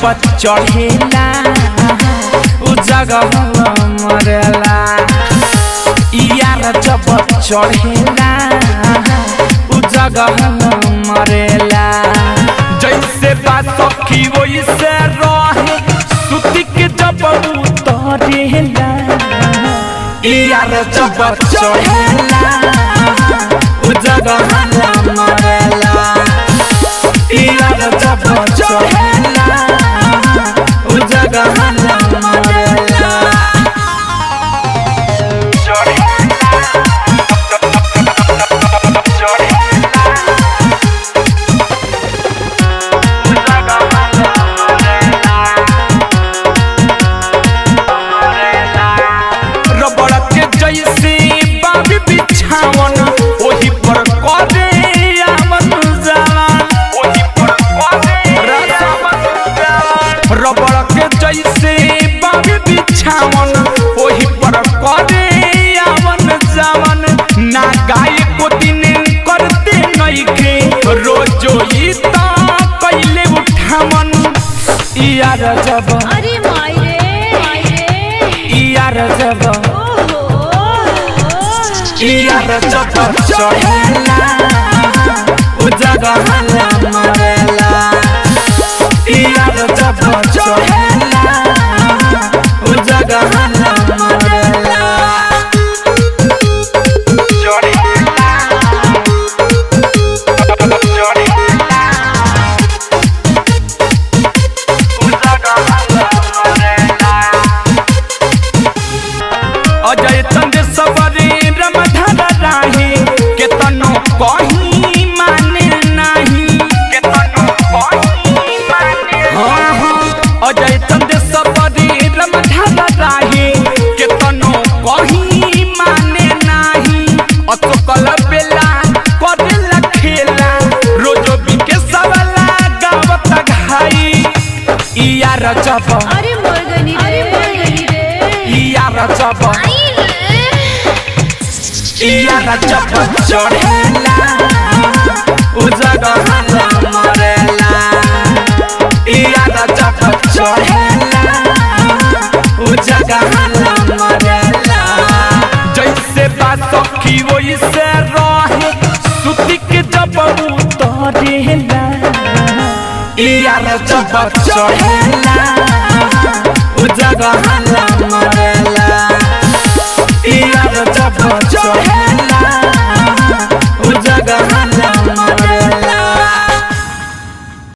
जब चढ़ेला उ जगह मरेला यार जब चढ़ेला उ जगह मरेला जैसे बात सखी वैसे रहे सुती के जब उतरेला यार जब चढ़ेला उ जगह मरेला यार जब चढ़ेला उ जगह मरेला रबड़ के जैसे बाबी बिछावन ओही पर करे आवन जान ओही पर करे रबड़ के जैसे बाबी बिछावन ओही पर करे आवन जावन ना गाय को दिन करते नहीं के रोजो ई ता पहले उठावन यार जब अरे माई रे यार जब यार जब चढ़ेला उ जगह मरेला यार जब चढ़ेला उ जगह मरेला अजय चंद सवरे रमधर राही केतनो कहीं माने नहीं केतनो कहीं माने अजय चंद सवरे रमधर राही केतनो कहीं माने नहीं अतकल बेला करेला खेला रोजो बिके सवाला गावत घाई यार जब अरे मरगनी रे यार जब यार जब चढ़ेला उ जगह मरेला यार जब चढ़ेला उ जगह मरेला जैसे बात सखी वैसे रहे सुती के जब उतरेला यार जब चढ़ेला उ जगह